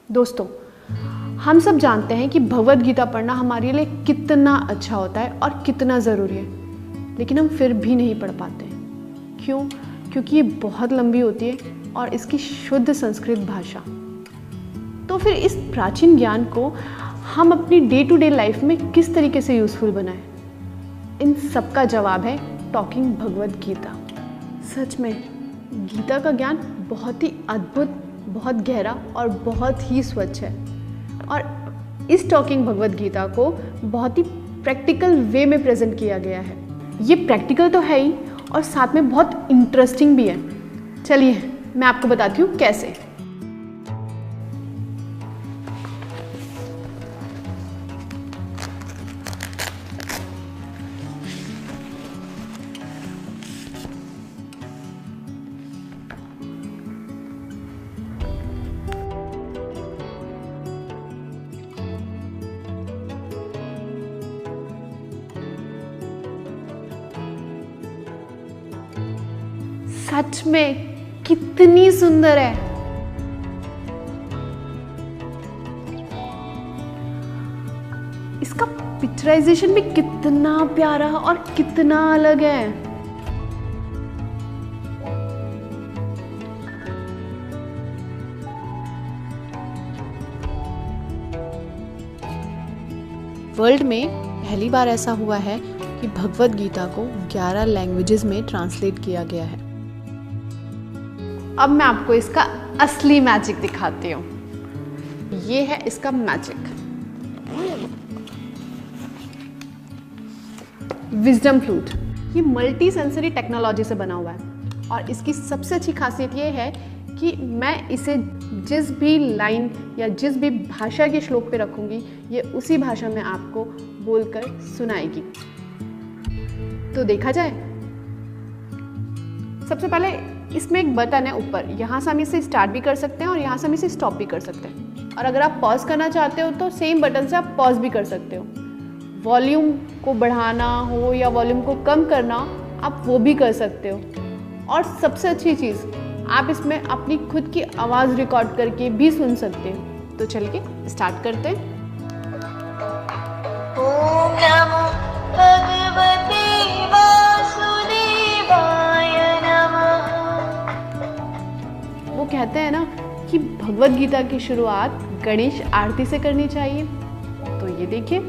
दोस्तों, हम सब जानते हैं कि भगवद गीता पढ़ना हमारे लिए कितना अच्छा होता है और कितना ज़रूरी है, लेकिन हम फिर भी नहीं पढ़ पाते हैं। क्यों? क्योंकि ये बहुत लंबी होती है और इसकी शुद्ध संस्कृत भाषा। तो फिर इस प्राचीन ज्ञान को हम अपनी डे टू डे लाइफ में किस तरीके से यूज़फुल बनाएं? इन सब का जवाब है टॉकिंग भगवद गीता। सच में गीता का ज्ञान बहुत ही अद्भुत, बहुत गहरा और बहुत ही स्वच्छ है, और इस टॉकिंग भगवद गीता को बहुत ही प्रैक्टिकल वे में प्रेजेंट किया गया है। ये प्रैक्टिकल तो है ही और साथ में बहुत इंटरेस्टिंग भी है। चलिए मैं आपको बताती हूँ कैसे। सच में कितनी सुंदर है। इसका पिक्चराइजेशन भी कितना प्यारा और कितना अलग है। वर्ल्ड में पहली बार ऐसा हुआ है कि भगवद गीता को 11 लैंग्वेजेस में ट्रांसलेट किया गया है। अब मैं आपको इसका असली मैजिक दिखाती हूँ। ये है इसका मैजिक, विजडम फ्लूट। ये मल्टी सेंसरी टेक्नोलॉजी से बना हुआ है और इसकी सबसे अच्छी खासियत ये है कि मैं इसे जिस भी लाइन या जिस भी भाषा के श्लोक पे रखूँगी, ये उसी भाषा में आपको बोलकर सुनाएगी। तो देखा जाए, सबसे पहले इसमें एक बटन है ऊपर, यहाँ से हम इसे स्टार्ट भी कर सकते हैं और यहाँ से हम इसे स्टॉप भी कर सकते हैं। और अगर आप पॉज करना चाहते हो तो सेम बटन से आप पॉज भी कर सकते हो। वॉल्यूम को बढ़ाना हो या वॉल्यूम को कम करना, आप वो भी कर सकते हो। और सबसे अच्छी चीज़, आप इसमें अपनी खुद की आवाज़ रिकॉर्ड करके भी सुन सकते हो। तो चल के स्टार्ट करते हैं। ओम नमो भगवते वासुदेवाय नमः। वो कहते हैं ना कि भगवद गीता की शुरुआत गणेश आरती से करनी चाहिए। तो ये देखिए,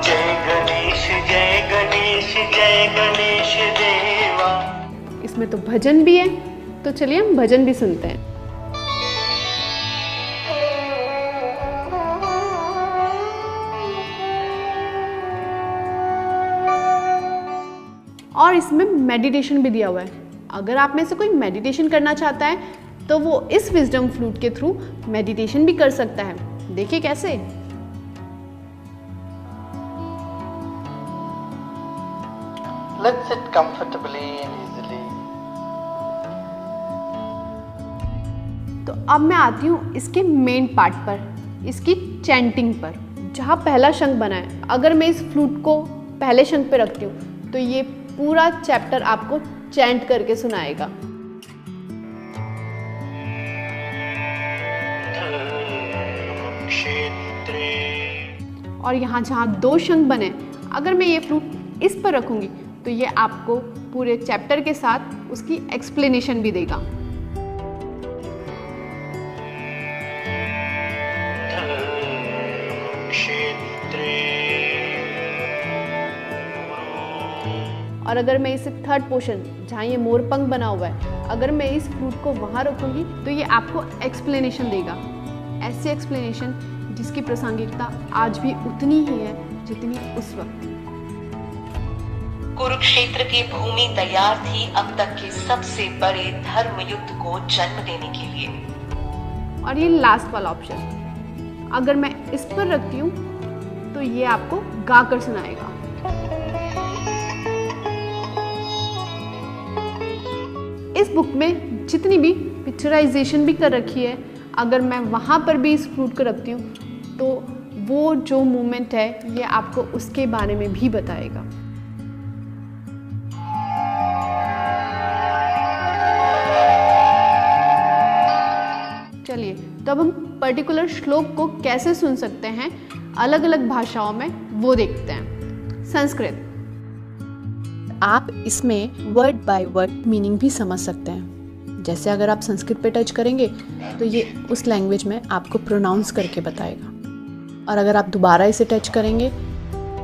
जय गणेश जय गणेश जय गणेश देवा। इसमें तो भजन भी है, तो चलिए हम भजन भी सुनते हैं। और इसमें मेडिटेशन भी दिया हुआ है। अगर आप में से कोई मेडिटेशन करना चाहता है तो वो इस विजडम फ्लूट के थ्रू मेडिटेशन भी कर सकता है। देखिए कैसे। Let's sit comfortably and easily. तो अब मैं आती हूँ इसके मेन पार्ट पर, इसकी चैंटिंग पर, जहाँ पहला शंख बना है। अगर मैं इस फ्लूट को पहले शंख पे रखती हूँ तो ये पूरा चैप्टर आपको चैंट करके सुनाएगा। और यहाँ जहाँ 2 शंख बने, अगर मैं ये फ्लूट इस पर रखूँगी तो ये आपको पूरे चैप्टर के साथ उसकी एक्सप्लेनेशन भी देगा। और अगर मैं इसे थर्ड पोर्शन, जहाँ ये मोरपंख बना हुआ है, अगर मैं इस फ्लूट को वहाँ रखूँगी तो ये आपको एक्सप्लेनेशन देगा। ऐसी एक्सप्लेनेशन जिसकी प्रासंगिकता आज भी उतनी ही है जितनी उस वक्त। कुरुक्षेत्र की भूमि तैयार थी अब तक के सबसे बड़े धर्म युद्ध को जन्म देने के लिए। और ये लास्ट वाला ऑप्शन, अगर मैं इस पर रखती हूँ तो ये आपको गाकर सुनाएगा। इस बुक में जितनी भी पिक्चराइजेशन भी कर रखी है, अगर मैं वहाँ पर भी इस फ्लूट को रखती हूँ तो वो जो मोमेंट है ये आपको उसके बारे में भी बताएगा। चलिए, तो अब हम पर्टिकुलर श्लोक को कैसे सुन सकते हैं अलग अलग भाषाओं में, वो देखते हैं। संस्कृत, आप इसमें वर्ड बाय वर्ड मीनिंग भी समझ सकते हैं। जैसे अगर आप संस्कृत पे टच करेंगे तो ये उस लैंग्वेज में आपको प्रोनाउंस करके बताएगा, और अगर आप दोबारा इसे टच करेंगे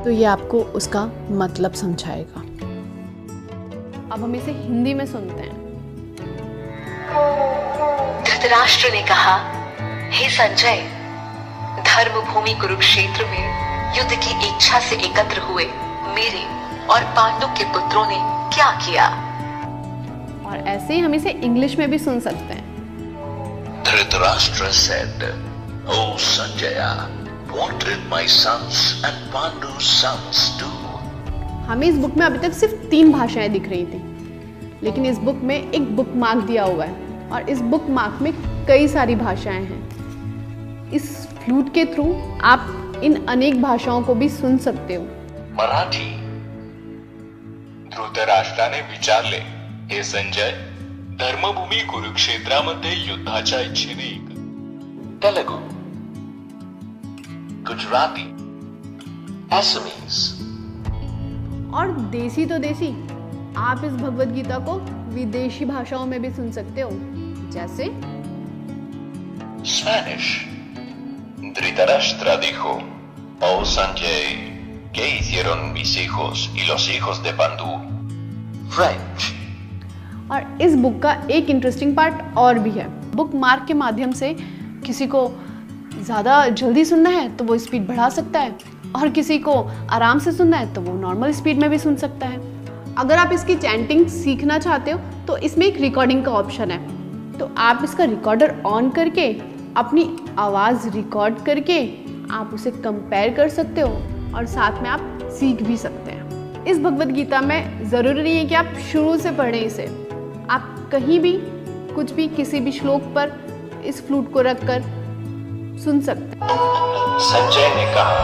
तो ये आपको उसका मतलब समझाएगा। अब हम इसे हिंदी में सुनते हैं। धृतराष्ट्र ने कहा, हे संजय, धर्मभूमि कुरुक्षेत्र में युद्ध की इच्छा से एकत्र हुए मेरे और पांडु के पुत्रों ने क्या किया। और ऐसे ही हम इसे इंग्लिश में भी सुन सकते हैं। Dhritarashtra said, "O Sanjaya, what did my sons and Pandu's sons do?" हमें इस बुक में अभी तक सिर्फ 3 भाषाएं दिख रही थी, लेकिन इस बुक में एक बुक मार्क दिया हुआ है और इस बुक मार्क में कई सारी भाषाएं हैं। इस फ्लूट के थ्रू आप इन अनेक भाषाओं को भी सुन सकते हो। मराठी, धृतराष्ट्राने विचारले, हे संजय, धर्मभूमी कुरुक्षेत्रामध्ये युद्धाच्या इच्छेने Telugu, Gujarati, Assamese. और देसी तो देसी, आप इस भगवद गीता को विदेशी भाषाओं में भी सुन सकते हो, जैसे Spanish. Dhritarashtra dijo, "Oh Sanjay, ¿qué hicieron mis hijos y los hijos de Pandu?" French. और इस बुक का एक इंटरेस्टिंग पार्ट और भी है। बुक मार्क के माध्यम से किसी को ज़्यादा जल्दी सुनना है तो वो स्पीड बढ़ा सकता है, और किसी को आराम से सुनना है तो वो नॉर्मल स्पीड में भी सुन सकता है। अगर आप इसकी चैंटिंग सीखना चाहते हो तो इसमें एक रिकॉर्डिंग का ऑप्शन है, तो आप इसका रिकॉर्डर ऑन करके अपनी आवाज़ रिकॉर्ड करके आप उसे कंपेयर कर सकते हो और साथ में आप सीख भी सकते हैं। इस भगवद गीता में ज़रूरी नहीं है कि आप शुरू से पढ़ें इसे, आप कहीं भी कुछ भी किसी भी श्लोक पर इस फ्लूट को रखकर सुन सकते हैं। संजय ने कहा,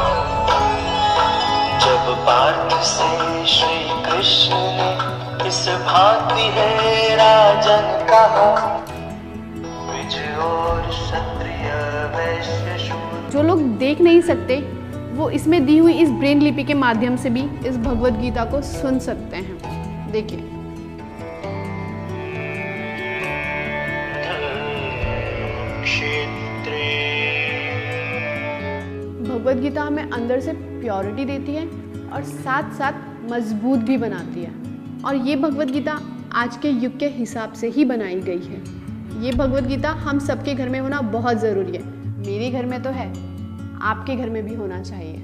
जब पार्थ से श्री कृष्ण ने इस भांति है राजन कहा, द्विज और क्षत्रिय वैश्य शूद्र। जो लोग देख नहीं सकते वो इसमें दी हुई इस ब्रेन लिपि के माध्यम से भी इस भगवद गीता को सुन सकते हैं। देखिए, भगवद गीता हमें अंदर से प्योरिटी देती है और साथ साथ मजबूत भी बनाती है, और ये भगवद गीता आज के युग के हिसाब से ही बनाई गई है। ये भगवद गीता हम सबके घर में होना बहुत ज़रूरी है। मेरे घर में तो है, आपके घर में भी होना चाहिए।